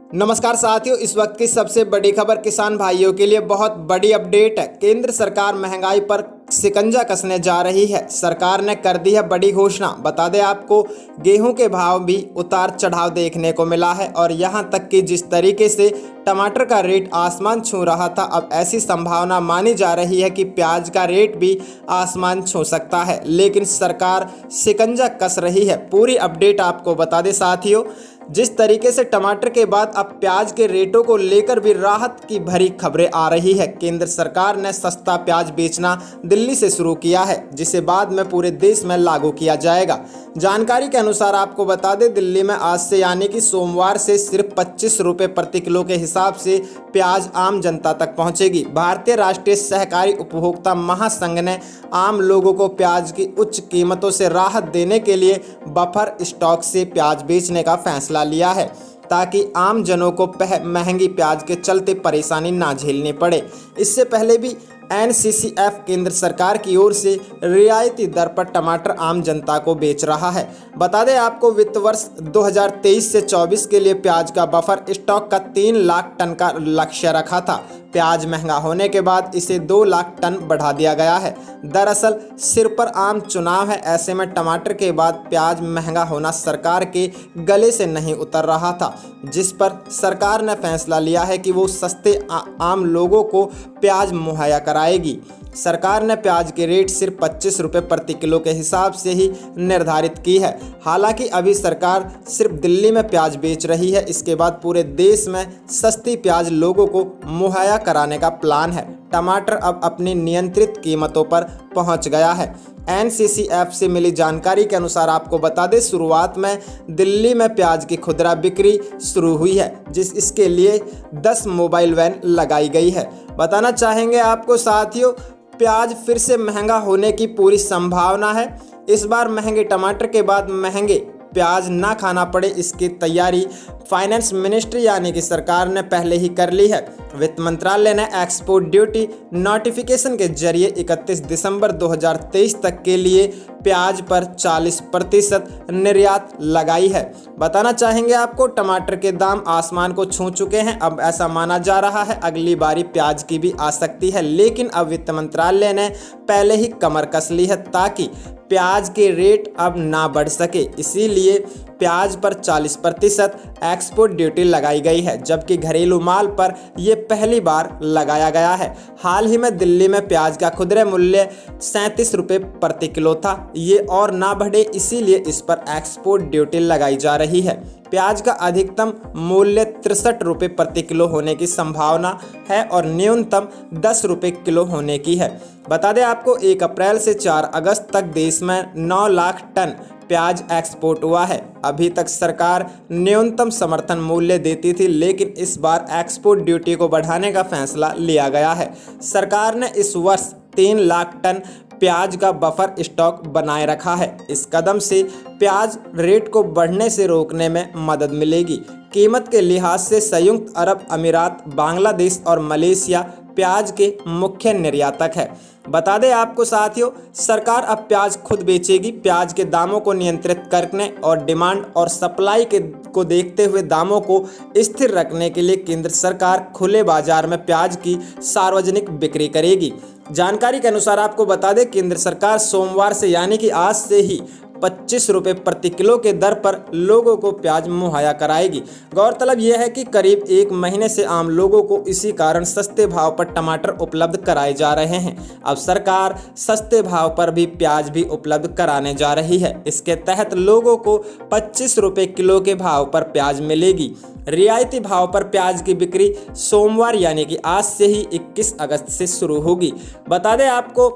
नमस्कार साथियों, इस वक्त की सबसे बड़ी खबर किसान भाइयों के लिए बहुत बड़ी अपडेट है। केंद्र सरकार महंगाई पर शिकंजा कसने जा रही है। सरकार ने कर दी है बड़ी घोषणा। बता दें आपको, गेहूं के भाव भी उतार चढ़ाव देखने को मिला है और यहां तक कि जिस तरीके से टमाटर का रेट आसमान छू रहा था, अब ऐसी संभावना मानी जा रही है कि प्याज का रेट भी आसमान छू सकता है। लेकिन सरकार शिकंजा कस रही है। पूरी अपडेट आपको बता दें साथियों, जिस तरीके से टमाटर के बाद अब प्याज के रेटों को लेकर भी राहत की भरी खबरें आ रही है। केंद्र सरकार ने सस्ता प्याज बेचना दिल्ली से शुरू किया है, जिसे बाद में पूरे देश में लागू किया जाएगा। जानकारी के अनुसार आपको बता दें, दिल्ली में आज से यानी कि सोमवार से सिर्फ 25 रुपये प्रति किलो के हिसाब से प्याज आम जनता तक पहुंचेगी। भारतीय राष्ट्रीय सहकारी उपभोक्ता महासंघ ने आम लोगों को प्याज की उच्च कीमतों से राहत देने के लिए बफर स्टॉक से प्याज बेचने का फैसला लिया है, ताकि आम जनों को महंगी प्याज के चलते परेशानी ना झेलनी पड़े। इससे पहले भी एनसीसीएफ केंद्र सरकार की ओर से रियायती दर पर टमाटर आम जनता को बेच रहा है। बता दें आपको, वित्त वर्ष 2023 से 24 के लिए प्याज का बफर स्टॉक का 3 लाख टन का लक्ष्य रखा था। प्याज महंगा होने के बाद इसे 2 लाख टन बढ़ा दिया गया है। दरअसल सिर पर आम चुनाव है, ऐसे में टमाटर के बाद प्याज महंगा होना सरकार के गले से नहीं उतर रहा था, जिस पर सरकार ने फैसला लिया है कि वो सस्ते आम लोगों को प्याज मुहैया कराएगी। सरकार ने प्याज के रेट सिर्फ 25 रुपये प्रति किलो के हिसाब से ही निर्धारित की है। हालांकि अभी सरकार सिर्फ दिल्ली में प्याज बेच रही है, इसके बाद पूरे देश में सस्ती प्याज लोगों को मुहैया कराने का प्लान है। टमाटर अब अपनी नियंत्रित कीमतों पर पहुंच गया है। एनसीसीएफ से मिली जानकारी के अनुसार आपको बता दें, शुरुआत में दिल्ली में प्याज की खुदरा बिक्री शुरू हुई है, इसके लिए 10 मोबाइल वैन लगाई गई है। बताना चाहेंगे आपको साथियों, प्याज फिर से महंगा होने की पूरी संभावना है। इस बार महंगे टमाटर के बाद महंगे प्याज ना खाना पड़े, इसकी तैयारी फाइनेंस मिनिस्ट्री यानी कि सरकार ने पहले ही कर ली है। वित्त मंत्रालय ने एक्सपोर्ट ड्यूटी नोटिफिकेशन के जरिए 31 दिसंबर 2023 तक के लिए प्याज पर 40% निर्यात लगाई है। बताना चाहेंगे आपको, टमाटर के दाम आसमान को छू चुके हैं। अब ऐसा माना जा रहा है अगली बारी प्याज की भी आ सकती है, लेकिन अब वित्त मंत्रालय ने पहले ही कमर कस ली है ताकि प्याज के रेट अब ना बढ़ सके। इसीलिए प्याज पर 40% एक्सपोर्ट ड्यूटी लगाई गई है, जबकि घरेलू माल पर यह पहली बार लगाया गया है। हाल ही में दिल्ली में प्याज का खुदरा मूल्य 37 रुपये प्रति किलो था। ये और ना बढ़े, इसीलिए इस पर एक्सपोर्ट ड्यूटी लगाई जा रही है। प्याज का अधिकतम मूल्य 63 रुपये प्रति किलो होने की संभावना है और न्यूनतम 10 रुपये किलो होने की है। बता दें आपको, 1 अप्रैल से 4 अगस्त तक देश में 9 लाख टन प्याज एक्सपोर्ट हुआ है। अभी तक सरकार न्यूनतम समर्थन मूल्य देती थी, लेकिन इस बार एक्सपोर्ट ड्यूटी को बढ़ाने का फैसला लिया गया है। सरकार ने इस वर्ष 3 लाख टन प्याज का बफर स्टॉक बनाए रखा है। इस कदम से प्याज रेट को बढ़ने से रोकने में मदद मिलेगी। कीमत के लिहाज से संयुक्त अरब अमीरात, बांग्लादेश और मलेशिया प्याज के मुख्य निर्यातक है। बता दें आपको साथियों, सरकार अब प्याज खुद बेचेगी। प्याज के दामों को नियंत्रित करने और डिमांड और सप्लाई को देखते हुए दामों को स्थिर रखने के लिए केंद्र सरकार खुले बाजार में प्याज की सार्वजनिक बिक्री करेगी। जानकारी के अनुसार आपको बता दें, केंद्र सरकार सोमवार से यानी कि आज से ही 25 रुपये प्रति किलो के दर पर लोगों को प्याज मुहैया कराएगी। गौरतलब यह है कि करीब 1 महीने से आम लोगों को इसी कारण सस्ते भाव पर टमाटर उपलब्ध कराए जा रहे हैं। अब सरकार सस्ते भाव पर भी प्याज भी उपलब्ध कराने जा रही है। इसके तहत लोगों को 25 रुपये किलो के भाव पर प्याज मिलेगी। रियायती भाव पर प्याज की बिक्री सोमवार यानी कि आज से ही 21 अगस्त से शुरू होगी। बता दें आपको,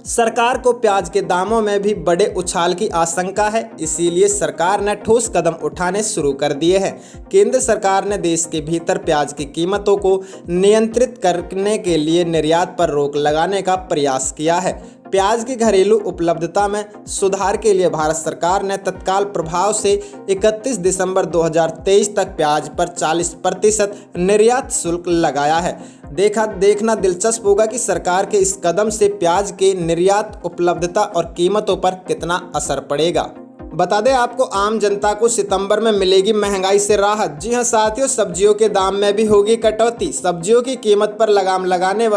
सरकार को प्याज के दामों में भी बड़े उछाल की आशंका है, इसीलिए सरकार ने ठोस कदम उठाने शुरू कर दिए हैं। केंद्र सरकार ने देश के भीतर प्याज की कीमतों को नियंत्रित करने के लिए निर्यात पर रोक लगाने का प्रयास किया है। प्याज की घरेलू उपलब्धता में सुधार के लिए भारत सरकार ने तत्काल प्रभाव से 31 दिसंबर 2023 तक प्याज पर 40% निर्यात शुल्क लगाया है। देखना दिलचस्प होगा कि सरकार के इस कदम से प्याज के निर्यात उपलब्धता और कीमतों पर कितना असर पड़ेगा। बता दें आपको, आम जनता को सितंबर में मिलेगी महंगाई से राहत। जी हां साथियों, सब्जियों के दाम में भी होगी कटौती। सब्जियों की कीमत पर लगाम लगने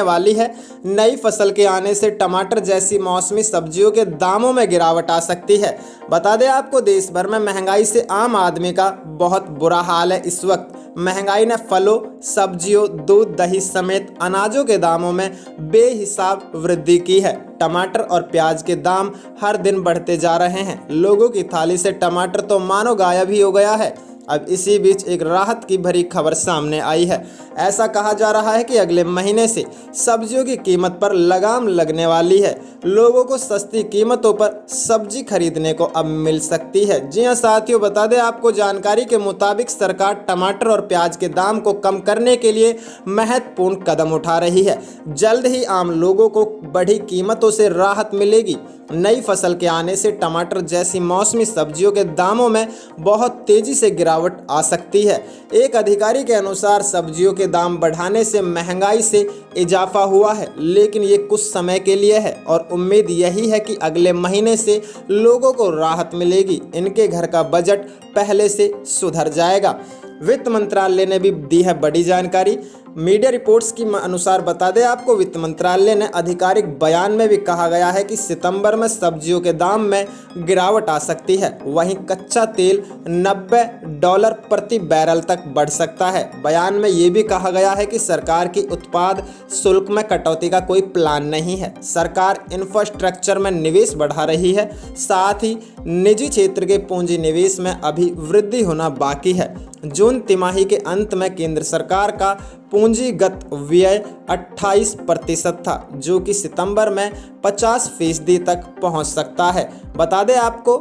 वाली है। नई फसल के आने से टमाटर जैसी मौसमी सब्जियों के दामों में गिरावट आ सकती है। बता दें आपको, देश भर में महंगाई से आम आदमी का बहुत बुरा हाल है। इस वक्त महंगाई ने फलों, सब्जियों, दूध, दही समेत अनाजों के दामों में बेहिसाब वृद्धि की है। टमाटर और प्याज के दाम हर दिन बढ़ते जा रहे हैं। लोगों की थाली से टमाटर तो मानो गायब ही हो गया है। अब इसी बीच एक राहत की भरी खबर सामने आई है। ऐसा कहा जा रहा है कि अगले महीने से सब्जियों की कीमत पर लगाम लगने वाली है। लोगों को सस्ती कीमतों पर सब्जी खरीदने को अब मिल सकती है। जी हां साथियों, बता दें आपको, जानकारी के मुताबिक सरकार टमाटर और प्याज के दाम को कम करने के लिए महत्वपूर्ण कदम उठा रही है। जल्द ही आम लोगों को बढ़ी कीमतों से राहत मिलेगी। नई फसल के आने से टमाटर जैसी मौसमी सब्जियों के दामों में बहुत तेजी से गिरावट आ सकती है। एक अधिकारी के अनुसार सब्जियों के दाम बढ़ाने से महंगाई से इजाफा हुआ है, लेकिन ये कुछ समय के लिए है और उम्मीद यही है कि अगले महीने से लोगों को राहत मिलेगी। इनके घर का बजट पहले से सुधर जाएगा। वित्त मंत्रालय ने भी दी है बड़ी जानकारी। मीडिया रिपोर्ट्स के अनुसार बता दें आपको, वित्त मंत्रालय ने आधिकारिक बयान में भी कहा गया है कि सितंबर में सब्जियों के दाम में गिरावट आ सकती है। वहीं कच्चा तेल $90 प्रति बैरल तक बढ़ सकता है। बयान में ये भी कहा गया है कि सरकार की उत्पाद शुल्क में कटौती का कोई प्लान नहीं है। सरकार इंफ्रास्ट्रक्चर में निवेश बढ़ा रही है, साथ ही निजी क्षेत्र के पूंजी निवेश में अभी वृद्धि होना बाकी है। जून तिमाही के अंत में केंद्र सरकार का पूंजीगत व्यय 28% था, जो कि सितंबर में 50% तक पहुंच सकता है। बता दें आपको,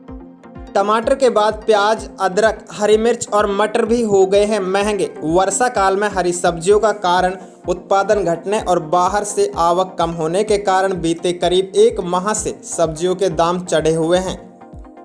टमाटर के बाद प्याज, अदरक, हरी मिर्च और मटर भी हो गए हैं महंगे। वर्षा काल में हरी सब्जियों का कारण उत्पादन घटने और बाहर से आवक कम होने के कारण बीते करीब 1 माह से सब्जियों के दाम चढ़े हुए हैं।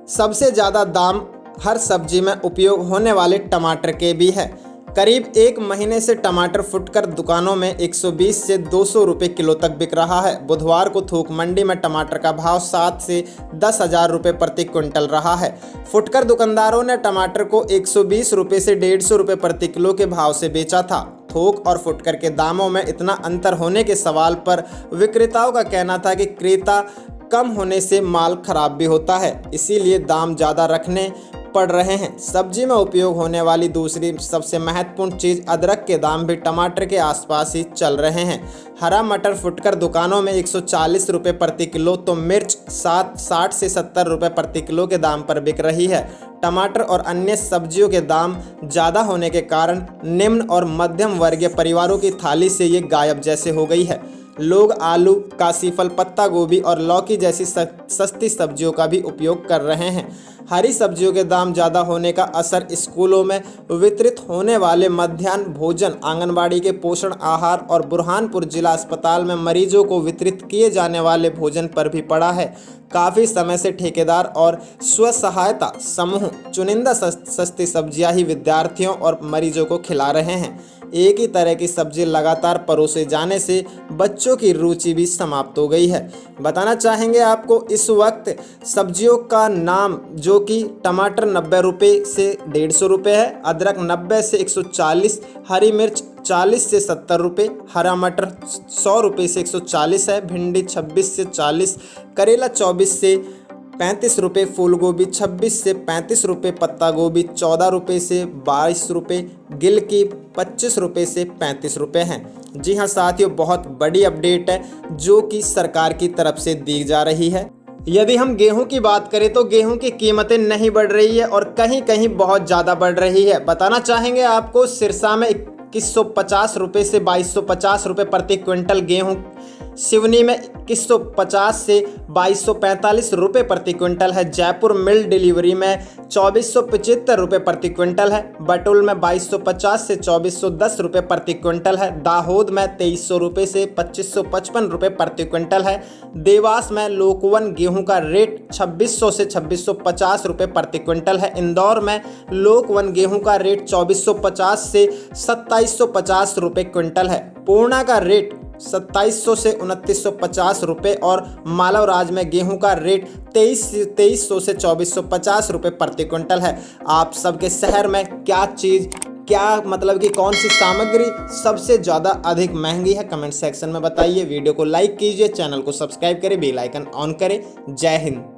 सबसे ज़्यादा दाम हर सब्जी में उपयोग होने वाले टमाटर के भी है। करीब 1 महीने से टमाटर फुटकर दुकानों में 120 से 200 रुपये किलो तक बिक रहा है। बुधवार को थोक मंडी में टमाटर का भाव 7 से 10 हज़ार रुपये प्रति क्विंटल रहा है। फुटकर दुकानदारों ने टमाटर को 120 रुपये से 150 रुपये प्रति किलो के भाव से बेचा था। थोक और फुटकर के दामों में इतना अंतर होने के सवाल पर विक्रेताओं का कहना था कि क्रेता कम होने से माल खराब भी होता है, इसीलिए दाम ज़्यादा रखने पड़ रहे हैं। सब्जी में उपयोग होने वाली दूसरी सबसे महत्वपूर्ण चीज़ अदरक के दाम भी टमाटर के आसपास ही चल रहे हैं। हरा मटर फुटकर दुकानों में 140 रुपये प्रति किलो तो मिर्च 60 से 70 रुपये प्रति किलो के दाम पर बिक रही है। टमाटर और अन्य सब्जियों के दाम ज़्यादा होने के कारण निम्न और मध्यम वर्गीय परिवारों की थाली से ये गायब जैसे हो गई है। लोग आलू, काशीफल, पत्ता गोभी और लौकी जैसी सस्ती सब्जियों का भी उपयोग कर रहे हैं। हरी सब्जियों के दाम ज़्यादा होने का असर स्कूलों में वितरित होने वाले मध्याह्न भोजन, आंगनबाड़ी के पोषण आहार और बुरहानपुर जिला अस्पताल में मरीजों को वितरित किए जाने वाले भोजन पर भी पड़ा है। काफ़ी समय से ठेकेदार और स्व सहायता समूह चुनिंदा सस्ती सब्जियां ही विद्यार्थियों और मरीजों को खिला रहे हैं। एक ही तरह की सब्जी लगातार परोसे जाने से बच्चों की रुचि भी समाप्त हो गई है। बताना चाहेंगे आपको, इस वक्त सब्जियों का नाम जो कि टमाटर 90 रुपये से 150 रुपये है, अदरक 90 से 140, हरी मिर्च 40 से 70 रुपये, हरा मटर 100 रुपये से 140 है, भिंडी 26 से 40, करेला 24 से 35 रुपये, फूल गोभी 26 से 35 रुपये, पत्ता गोभी 14 रुपये से 22 रुपये, गिल की 25 रुपये से 35 रुपये हैं। जी हाँ साथियों, बहुत बड़ी अपडेट है जो कि सरकार की तरफ से दी जा रही है। यदि हम गेहूं की बात करें तो गेहूं की कीमतें नहीं बढ़ रही है और कहीं कहीं बहुत ज़्यादा बढ़ रही है। बताना चाहेंगे आपको, सिरसा में 2150 रुपये से 2250 रुपये प्रति क्विंटल गेहूं, सिवनी में 2150 से 2245 रुपये प्रति क्विंटल है, जयपुर मिल डिलीवरी में 2475 रुपये प्रति क्विंटल है, बटुल में 2250 से 2410 रुपये प्रति क्विंटल है, दाहोद में 2300 रुपये से 2555 रुपये प्रति क्विंटल है, देवास में लोकवन गेहूं का रेट 2600 से 2650 रुपये प्रति क्विंटल है, इंदौर में लोकवन गेहूं का रेट 2450 से 2750 रुपये क्विंटल है, पूर्णा का रेट 2700 से 2950 रुपये और मालवराज में गेहूं का रेट 2300 से 2450 रुपये प्रति क्विंटल है। आप सबके शहर में क्या मतलब कि कौन सी सामग्री सबसे ज़्यादा अधिक महंगी है, कमेंट सेक्शन में बताइए। वीडियो को लाइक कीजिए, चैनल को सब्सक्राइब करें, बेल आइकन ऑन करें। जय हिंद।